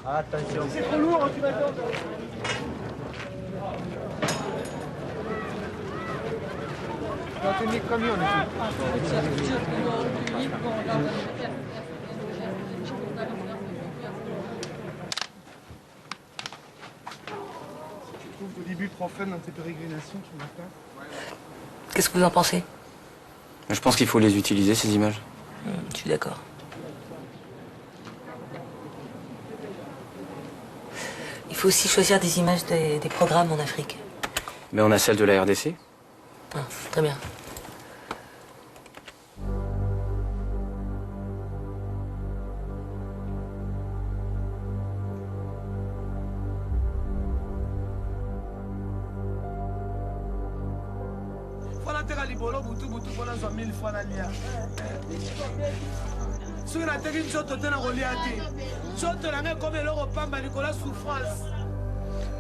Attention. C'est trop lourd, tu vas faire. Non, tu mets camion ici. Tu trouves qu'au début profane dans tes pérégrinations, tu m'as fait. Qu'est-ce que vous en pensez? Je pense qu'il faut les utiliser, ces images. Je suis d'accord. Il faut aussi choisir des images des programmes en Afrique. Mais on a celle de la RDC. Ah, très bien.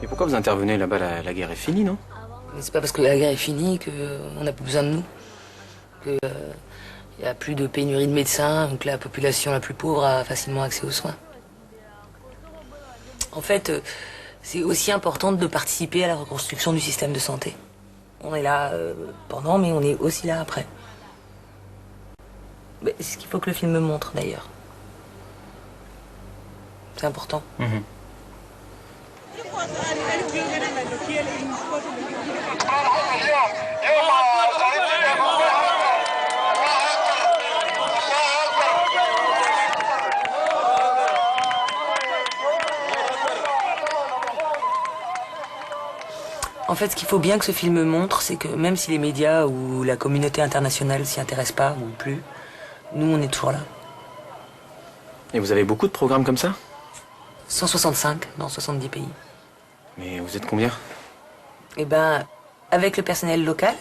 Et pourquoi vous intervenez là-bas? La guerre est finie, non? Mais c'est pas parce que la guerre est finie qu'on n'a plus besoin de nous. Qu'il n'y a plus de pénurie de médecins, donc la population la plus pauvre a facilement accès aux soins. En fait, c'est aussi important de participer à la reconstruction du système de santé. On est là pendant, mais on est aussi là après. C'est ce qu'il faut que le film montre, d'ailleurs. C'est important. En fait, ce qu'il faut bien que ce film montre, c'est que même si les médias ou la communauté internationale s'y intéressent pas ou plus, nous, on est toujours là. Et vous avez beaucoup de programmes comme ça? 165 dans 70 pays. Mais vous êtes combien? Eh ben, avec le personnel local,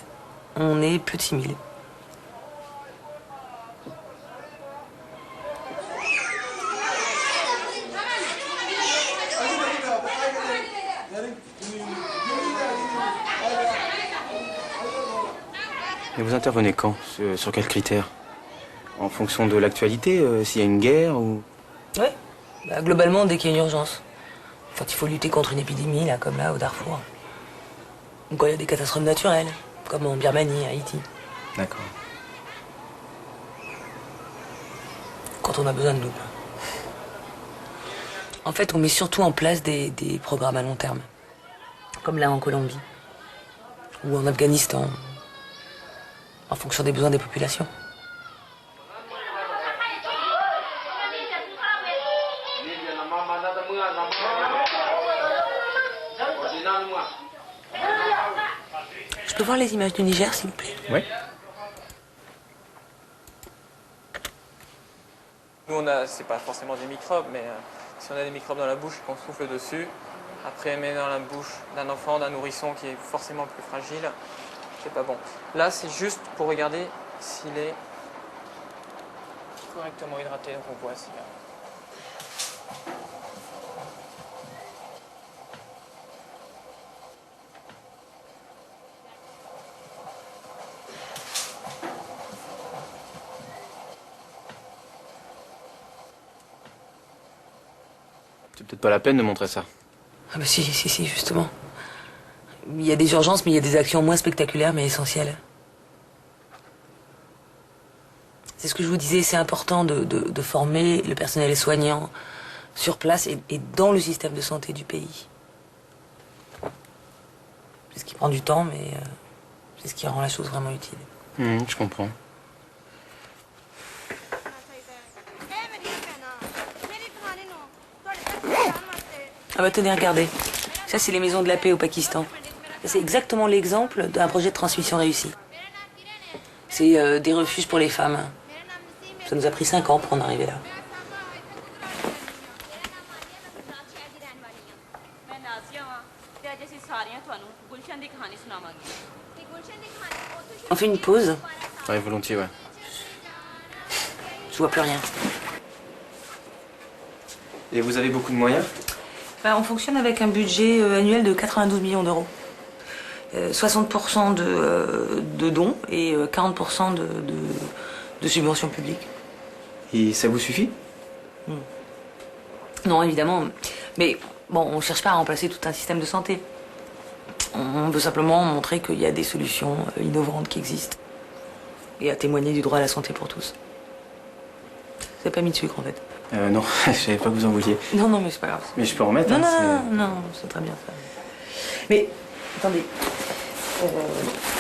on est plus de 6000. Et vous intervenez quand? Sur quels critères? En fonction de l'actualité, s'il y a une guerre ou... Oui, globalement, dès qu'il y a une urgence. Quand il faut lutter contre une épidémie, là, comme là, au Darfour. Ou quand il y a des catastrophes naturelles, comme en Birmanie, à Haïti. D'accord. Quand on a besoin de nous. En fait, on met surtout en place des programmes à long terme. Comme là, en Colombie. Ou en Afghanistan. En fonction des besoins des populations. Je peux voir les images du Niger, s'il vous plaît? Oui. Nous, c'est pas forcément des microbes, mais si on a des microbes dans la bouche et qu'on souffle dessus, après met dans la bouche d'un enfant, d'un nourrisson qui est forcément plus fragile, c'est pas bon. Là, c'est juste pour regarder s'il est correctement hydraté, donc on voit s'il a... C'est peut-être pas la peine de montrer ça. Ah bah si, justement. Il y a des urgences, mais il y a des actions moins spectaculaires, mais essentielles. C'est ce que je vous disais, c'est important de former le personnel soignant sur place et dans le système de santé du pays. C'est ce qui prend du temps, mais c'est ce qui rend la chose vraiment utile. Je comprends. Ah bah tenez, regardez. Ça, c'est les maisons de la paix au Pakistan. C'est exactement l'exemple d'un projet de transmission réussi. C'est des refuges pour les femmes. Ça nous a pris 5 ans pour en arriver là. On fait une pause? Ouais, volontiers, ouais. Je vois plus rien. Et vous avez beaucoup de moyens? On fonctionne avec un budget annuel de 92 millions d'euros. 60% de dons et 40% de subventions publiques. Et ça vous suffit? Non, évidemment. Mais bon, on ne cherche pas à remplacer tout un système de santé. On veut simplement montrer qu'il y a des solutions innovantes qui existent. Et à témoigner du droit à la santé pour tous. C'est pas mis de sucre, en fait. Non, je savais pas que vous en vouliez. Non, non, mais c'est pas grave. Mais je peux en mettre, Non, hein, non, c'est très bien, ça. Mais, attendez.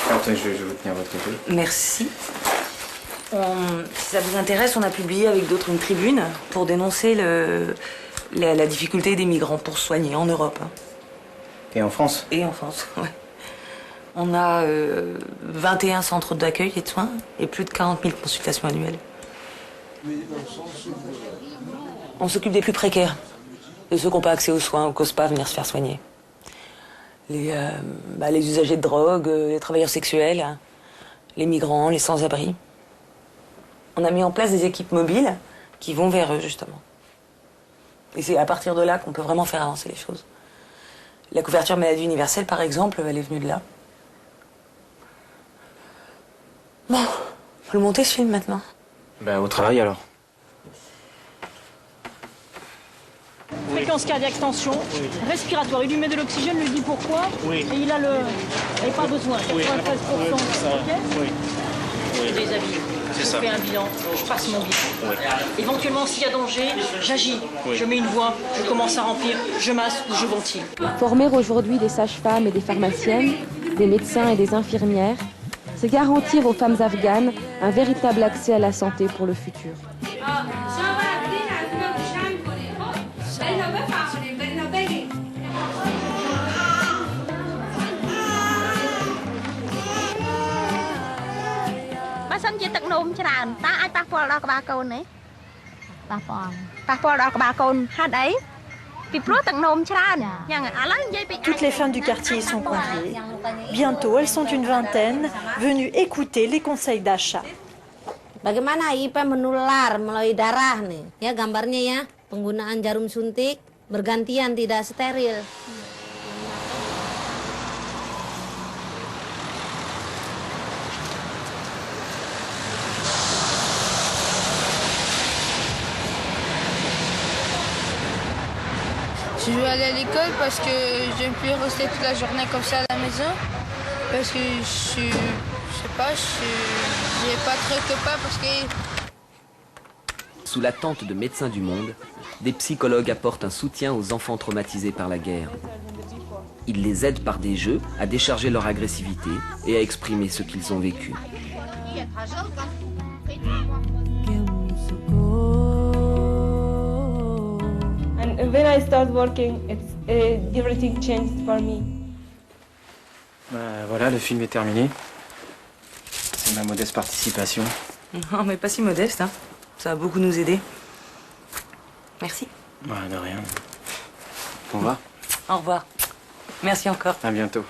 Attendez, je vais vous tenir votre épaule. Merci. Si ça vous intéresse, on a publié avec d'autres une tribune pour dénoncer la difficulté des migrants pour se soigner en Europe. Hein. Et en France? Et en France, ouais. On a 21 centres d'accueil et de soins et plus de 40 000 consultations annuelles. On s'occupe des plus précaires, de ceux qui n'ont pas accès aux soins ou qui n'osent pas venir se faire soigner. Les usagers de drogue, les travailleurs sexuels, hein, les migrants, les sans-abri. On a mis en place des équipes mobiles qui vont vers eux, justement. Et c'est à partir de là qu'on peut vraiment faire avancer les choses. La couverture maladie universelle, par exemple, elle est venue de là. Bon, faut le monter ce film maintenant. Ben, au travail alors. Fréquence cardiaque, tension, respiratoire. Il lui met de l'oxygène, lui dit pourquoi. Et il a pas besoin. 93%. Ok. Je déshabille. Je fais un bilan. Je passe mon bilan. Éventuellement, s'il y a danger, j'agis. Je mets une voix. Je commence à remplir. Je masse ou je ventile. Former aujourd'hui des sages-femmes et des pharmaciennes, des médecins et des infirmières, c'est garantir aux femmes afghanes un véritable accès à la santé pour le futur. Toutes les femmes du quartier sont conviées. Bientôt, elles sont une vingtaine, venues écouter les conseils d'achat. Bagaimana HIV menular melalui darah nih? Ya gambarnya ya, penggunaan jarum suntik bergantian tidak steril. Je veux aller à l'école parce que je ne peux plus rester toute la journée comme ça à la maison. Parce que je sais pas, j'ai pas trop de copains parce que... Sous la tente de Médecins du Monde, des psychologues apportent un soutien aux enfants traumatisés par la guerre. Ils les aident par des jeux à décharger leur agressivité et à exprimer ce qu'ils ont vécu. And when I start working, everything changed for me. Voilà, le film est terminé. C'est ma modeste participation. Non, mais pas si modeste, hein. Ça va beaucoup nous aider. Merci. Ouais, de rien. Au revoir. Au revoir. Merci encore. À bientôt.